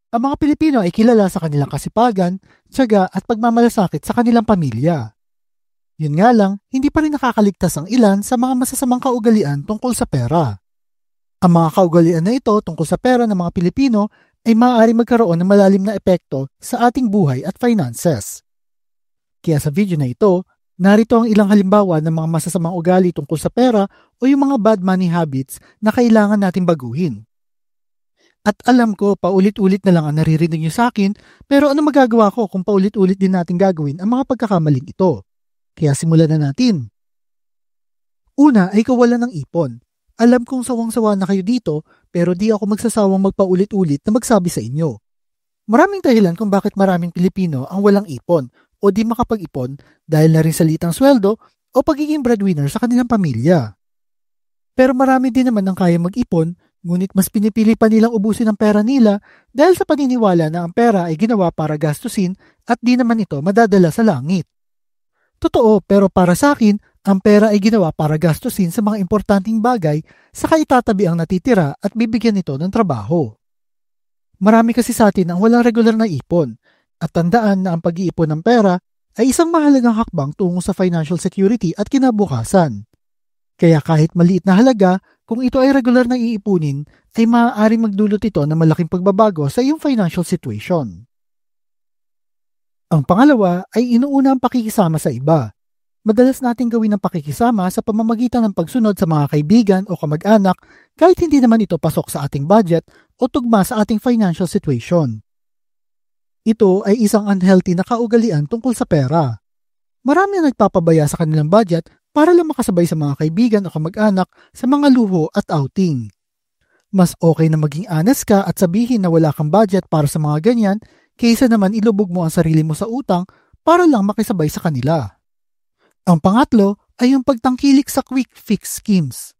Ang mga Pilipino ay kilala sa kanilang kasipagan, tiyaga at pagmamalasakit sa kanilang pamilya. Yun nga lang, hindi pa rin nakakaligtas ang ilan sa mga masasamang kaugalian tungkol sa pera. Ang mga kaugalian na ito tungkol sa pera ng mga Pilipino ay maaari magkaroon ng malalim na epekto sa ating buhay at finances. Kaya sa video na ito, narito ang ilang halimbawa ng mga masasamang ugali tungkol sa pera o yung mga bad money habits na kailangan natin baguhin. At alam ko, paulit-ulit na lang ang naririnig niyo sa akin, pero ano magagawa ko kung paulit-ulit din natin gagawin ang mga pagkakamaling ito? Kaya simulan na natin. Una ay kawalan ng ipon. Alam kong sawang-sawa na kayo dito, pero di ako magsasawang magpaulit-ulit na magsabi sa inyo. Maraming dahilan kung bakit maraming Pilipino ang walang ipon o di makapag-ipon dahil na rin sa litang sweldo o pagiging breadwinner sa kanilang pamilya. Pero marami din naman ang kaya mag-ipon, ngunit mas pinipili pa nilang ubusin ang pera nila dahil sa paniniwala na ang pera ay ginawa para gastusin at di naman ito madadala sa langit. Totoo, pero para sa akin, ang pera ay ginawa para gastusin sa mga importanteng bagay saka itatabi ang natitira at bibigyan ito ng trabaho. Marami kasi sa atin ang walang regular na ipon at tandaan na ang pag-iipon ng pera ay isang mahalagang hakbang tungo sa financial security at kinabukasan. Kaya kahit maliit na halaga, kung ito ay regular na iipunin, ay maaaring magdulot ito ng malaking pagbabago sa iyong financial situation. Ang pangalawa ay inuuna ang pakikisama sa iba. Madalas nating gawin ang pakikisama sa pamamagitan ng pagsunod sa mga kaibigan o kamag-anak kahit hindi naman ito pasok sa ating budget o tugma sa ating financial situation. Ito ay isang unhealthy na kaugalian tungkol sa pera. Marami ang nagpapabaya sa kanilang budget para lang makasabay sa mga kaibigan o kamag-anak sa mga luho at outing. Mas okay na maging honest ka at sabihin na wala kang budget para sa mga ganyan kaysa naman ilubog mo ang sarili mo sa utang para lang makisabay sa kanila. Ang pangatlo ay yung pagtangkilik sa quick fix schemes.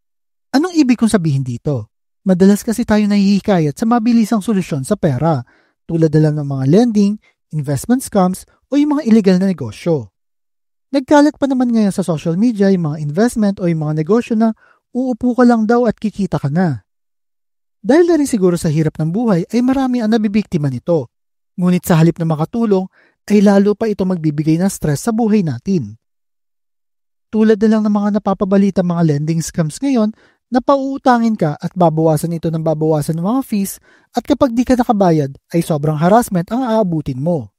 Anong ibig kong sabihin dito? Madalas kasi tayo nahihikayat sa mabilisang solusyon sa pera, tulad na lang ng mga lending, investment scams o yung mga illegal na negosyo. Nagkalat pa naman ngayon sa social media yung mga investment o yung mga negosyo na uupo ka lang daw at kikita ka na. Dahil na rin siguro sa hirap ng buhay ay marami ang nabibiktima nito. Ngunit sa halip na makatulong ay lalo pa ito magbibigay ng stress sa buhay natin. Tulad na lang ng mga napapabalita mga lending scams ngayon na pauutangin ka at babawasan ito ng babawasan ng mga fees at kapag di ka nakabayad ay sobrang harassment ang aabutin mo.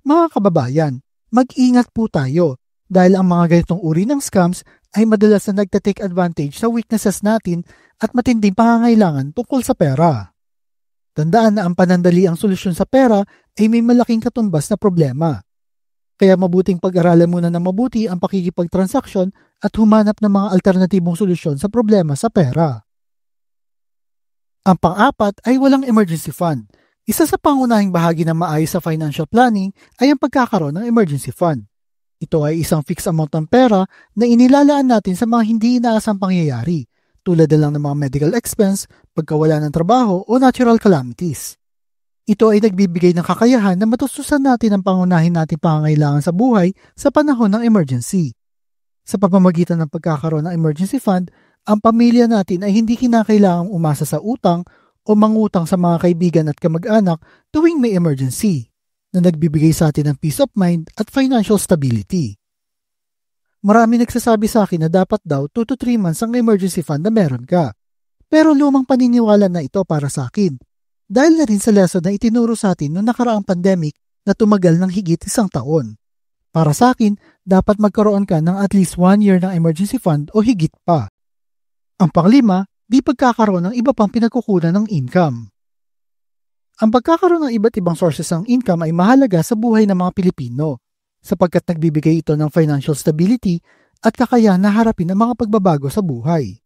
Mga kababayan, mag-ingat po tayo dahil ang mga ganitong uri ng scams ay madalas na nagtatake advantage sa weaknesses natin at matinding pangangailangan tungkol sa pera. Tandaan na ang panandali ang solusyon sa pera ay may malaking katumbas na problema. Kaya mabuting pag-aralan muna ng mabuti ang pakikipagtransaksyon at humanap ng mga alternatibong solusyon sa problema sa pera. Ang pang-apat ay walang emergency fund. Isa sa pangunahing bahagi ng maayos sa financial planning ay ang pagkakaroon ng emergency fund. Ito ay isang fixed amount ng pera na inilalaan natin sa mga hindi inaasang pangyayari, tulad na lang ng mga medical expense, pagkawala ng trabaho o natural calamities. Ito ay nagbibigay ng kakayahan na matustusan natin ang pangunahin nating pangangailangan sa buhay sa panahon ng emergency. Sa pamamagitan ng pagkakaroon ng emergency fund, ang pamilya natin ay hindi kinakailangang umasa sa utang o mangutang sa mga kaibigan at kamag-anak tuwing may emergency, na nagbibigay sa atin ng peace of mind at financial stability. Marami nagsasabi sa akin na dapat daw 2 to 3 months ang emergency fund na meron ka. Pero lumang paniniwala na ito para sa akin. Dahil na rin sa lesson na itinuro sa atin noong nakaraang pandemic na tumagal ng higit 1 taon. Para sa akin, dapat magkaroon ka ng at least 1 year ng emergency fund o higit pa. Ang panglima, di pagkakaroon ng iba pang pinagkukunan ng income. Ang pagkakaroon ng iba't ibang sources ng income ay mahalaga sa buhay ng mga Pilipino sapagkat nagbibigay ito ng financial stability at kakayahan na harapin ang mga pagbabago sa buhay.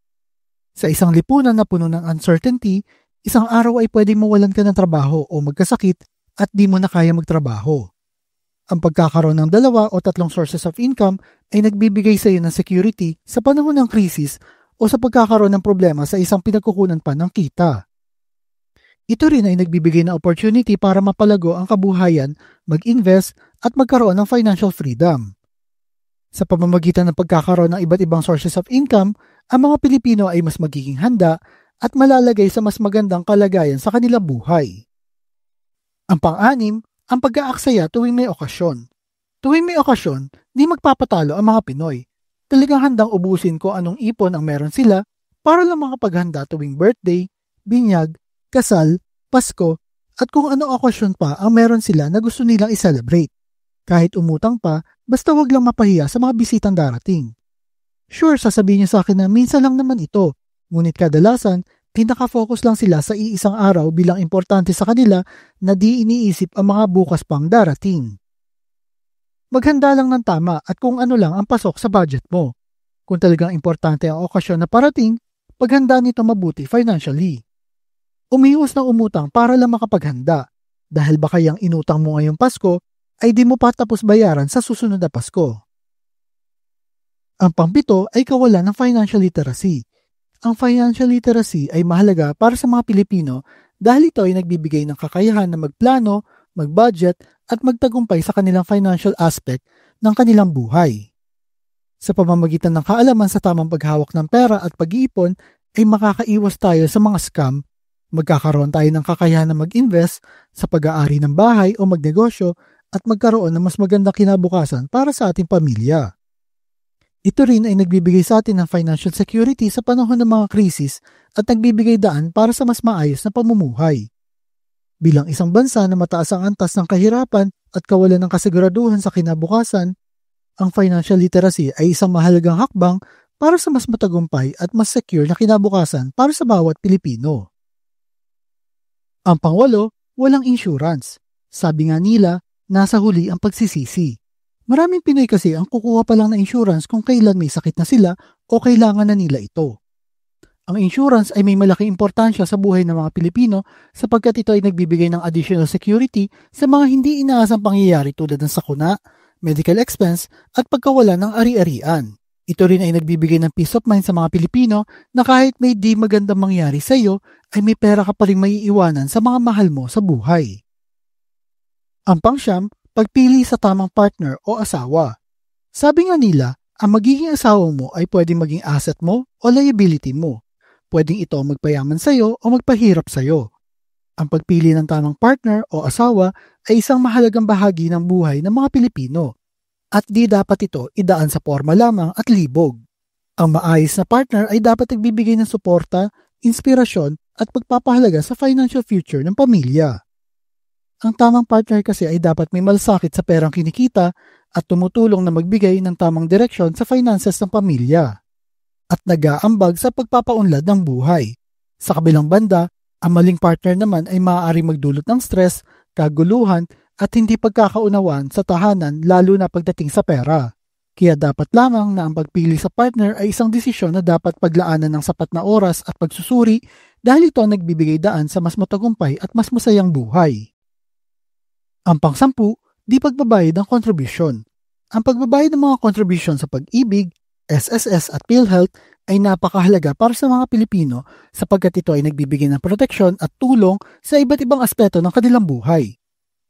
Sa isang lipunan na puno ng uncertainty, isang araw ay pwedeng mawalan ka ng trabaho o magkasakit at di mo na kaya magtrabaho. Ang pagkakaroon ng 2 o 3 sources of income ay nagbibigay sa iyo ng security sa panahon ng krisis o sa pagkakaroon ng problema sa isang pinagkukunan pa ng kita. Ito rin ay nagbibigay ng opportunity para mapalago ang kabuhayan, mag-invest at magkaroon ng financial freedom. Sa pamamagitan ng pagkakaroon ng iba't ibang sources of income, ang mga Pilipino ay mas magiging handa at malalagay sa mas magandang kalagayan sa kanilang buhay. Ang pang-anim, ang pag-aaksaya tuwing may okasyon. Tuwing may okasyon, di magpapatalo ang mga Pinoy. Talagang handang ubusin kung anong ipon ang meron sila para lang makapaghanda tuwing birthday, binyag, kasal, Pasko, at kung anong okasyon pa ang meron sila na gusto nilang i-celebrate. Kahit umutang pa, basta wag lang mapahiya sa mga bisitang darating. Sure, sasabihin niyo sa akin na minsan lang naman ito, ngunit kadalasan, pinaka-focus lang sila sa iisang araw bilang importante sa kanila na di iniisip ang mga bukas pang darating. Maghanda lang ng tama at kung ano lang ang pasok sa budget mo. Kung talagang importante ang okasyon na parating, paghanda nito mabuti financially. Umiwas ng umutang para lang makapaghanda dahil baka yung inutang mo ngayong Pasko ay di mo pa tapos bayaran sa susunod na Pasko. Ang pang-7 ay kawalan ng financial literacy. Ang financial literacy ay mahalaga para sa mga Pilipino dahil ito ay nagbibigay ng kakayahan na magplano, mag-budget at magtagumpay sa kanilang financial aspect ng kanilang buhay. Sa pamamagitan ng kaalaman sa tamang paghawak ng pera at pag-iipon ay makakaiwas tayo sa mga scam, magkakaroon tayo ng kakayahan na mag-invest sa pag-aari ng bahay o magnegosyo at magkaroon ng mas magandang kinabukasan para sa ating pamilya. Ito rin ay nagbibigay sa atin ng financial security sa panahon ng mga krisis at nagbibigay daan para sa mas maayos na pamumuhay. Bilang isang bansa na mataas ang antas ng kahirapan at kawalan ng kasiguraduhan sa kinabukasan, ang financial literacy ay isang mahalagang hakbang para sa mas matagumpay at mas secure na kinabukasan para sa bawat Pilipino. Ang pang-8, walang insurance. Sabi nga nila, nasa huli ang pagsisisi. Maraming Pinoy kasi ang kukuha pa lang ng insurance kung kailan may sakit na sila o kailangan na nila ito. Ang insurance ay may malaking importansya sa buhay ng mga Pilipino sapagkat ito ay nagbibigay ng additional security sa mga hindi inaasang pangyayari tulad ng sakuna, medical expense at pagkawala ng ari-arian. Ito rin ay nagbibigay ng peace of mind sa mga Pilipino na kahit may di magandang mangyari sa iyo ay may pera ka pa rin maiiwanan sa mga mahal mo sa buhay. Ang pang-9, pagpili sa tamang partner o asawa. Sabi nga nila, ang magiging asawa mo ay pwedeng maging asset mo o liability mo. Pwedeng ito magpayaman sa iyo o magpahirap sa iyo. Ang pagpili ng tamang partner o asawa ay isang mahalagang bahagi ng buhay ng mga Pilipino at di dapat ito idaan sa porma lamang at libog. Ang maayos na partner ay dapat nagbibigay ng suporta, inspirasyon at pagpapahalaga sa financial future ng pamilya. Ang tamang partner kasi ay dapat may malasakit sa perang kinikita at tumutulong na magbigay ng tamang direksyon sa finances ng pamilya at nag-aambag sa pagpapaunlad ng buhay. Sa kabilang banda, ang maling partner naman ay maaaring magdulot ng stress, kaguluhan at hindi pagkakaunawaan sa tahanan lalo na pagdating sa pera. Kaya dapat lamang na ang pagpili sa partner ay isang desisyon na dapat paglaanan ng sapat na oras at pagsusuri dahil ito ang nagbibigay daan sa mas matagumpay at mas masayang buhay. Ang pang-10, di pagbabayad ng kontribusyon. Ang pagbabayad ng mga kontribusyon sa pag-ibig, SSS at PhilHealth ay napakahalaga para sa mga Pilipino sapagkat ito ay nagbibigay ng proteksyon at tulong sa iba't ibang aspeto ng kanilang buhay.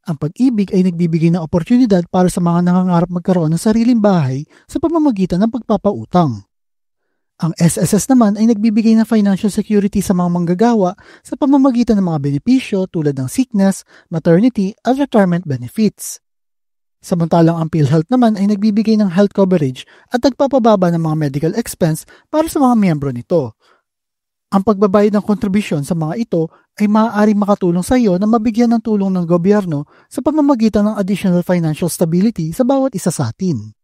Ang pag-ibig ay nagbibigay ng oportunidad para sa mga nangangarap magkaroon ng sariling bahay sa pamamagitan ng pagpapautang. Ang SSS naman ay nagbibigay ng financial security sa mga manggagawa sa pamamagitan ng mga benepisyo tulad ng sickness, maternity at retirement benefits. Samantalang ang PhilHealth naman ay nagbibigay ng health coverage at nagpapababa ng mga medical expense para sa mga miyembro nito. Ang pagbabayad ng kontribusyon sa mga ito ay maaaring makatulong sa iyo na mabigyan ng tulong ng gobyerno sa pamamagitan ng additional financial stability sa bawat isa sa atin.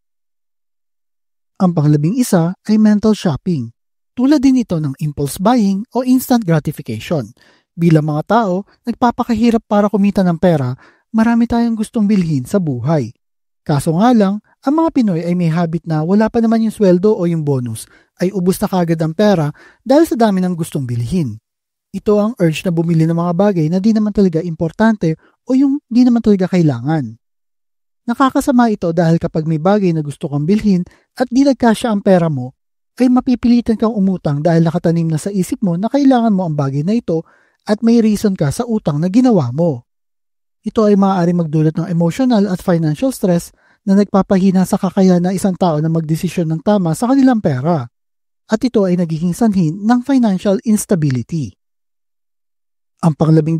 Ang pang-11 ay mental shopping. Tulad din ito ng impulse buying o instant gratification. Bilang mga tao, nagpapakahirap para kumita ng pera, marami tayong gustong bilhin sa buhay. Kaso nga lang, ang mga Pinoy ay may habit na wala pa naman yung sweldo o yung bonus, ay ubos na kagad ang pera dahil sa dami ng gustong bilhin. Ito ang urge na bumili ng mga bagay na di naman talaga importante o yung di naman talaga kailangan. Nakakasama ito dahil kapag may bagay na gusto kang bilhin at di nagkasya ang pera mo, ay mapipilitan kang umutang dahil nakatanim na sa isip mo na kailangan mo ang bagay na ito at may reason ka sa utang na ginawa mo. Ito ay maaaring magdulot ng emotional at financial stress na nagpapahina sa kakayahan ng isang tao na magdesisyon ng tama sa kanilang pera. At ito ay nagiging sanhin ng financial instability. Ang pang-12,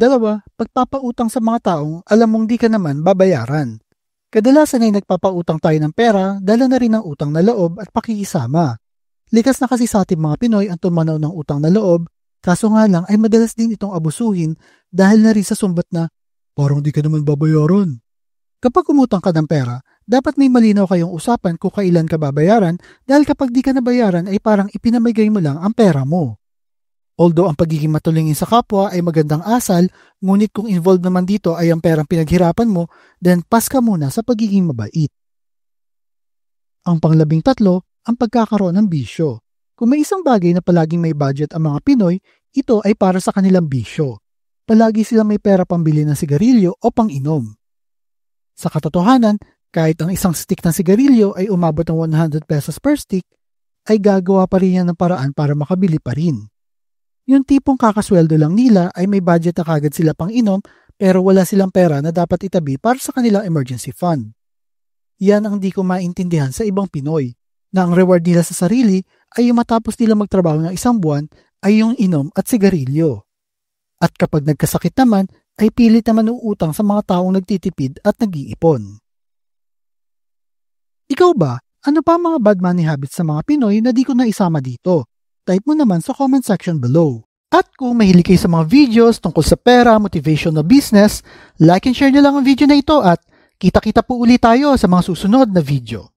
pagpapautang sa mga taong alam mong di ka naman babayaran. Kadalasan ay nagpapautang tayo ng pera, dala na rin ng utang na loob at pakikisama. Likas na kasi sa ating mga Pinoy ang tumanaw ng utang na loob, kaso nga lang ay madalas din itong abusuhin dahil na rin sa sumbat na parang di ka naman babayaran. Kapag umutang ka ng pera, dapat may malinaw kayong usapan kung kailan ka babayaran dahil kapag di ka nabayaran ay parang ipinamigay mo lang ang pera mo. Although ang pagiging matulungin sa kapwa ay magandang asal, ngunit kung involved naman dito ay ang perang pinaghirapan mo, then pass ka muna sa pagiging mabait. Ang pang-13, ang pagkakaroon ng bisyo. Kung may isang bagay na palaging may budget ang mga Pinoy, ito ay para sa kanilang bisyo. Palagi silang may pera pambili ng sigarilyo o pang-inom. Sa katotohanan, kahit ang isang stick ng sigarilyo ay umabot ng 100 pesos per stick, ay gagawa pa rin yan ng paraan para makabili pa rin. Yung tipong kakasweldo lang nila ay may budget na kagad sila pang inom pero wala silang pera na dapat itabi para sa kanilang emergency fund. Yan ang di ko maintindihan sa ibang Pinoy, na ang reward nila sa sarili ay yung matapos nila magtrabaho ng isang buwan ay yung inom at sigarilyo. At kapag nagkasakit naman, ay pilit naman uutang sa mga taong nagtitipid at nag-iipon. Ikaw ba, ano pa ang mga bad money habits sa mga Pinoy na di ko na isama dito? Type mo naman sa comment section below. At kung mahilig kayo sa mga videos tungkol sa pera, motivation na business, like and share nyo lang ang video na ito at kita-kita po ulit tayo sa mga susunod na video.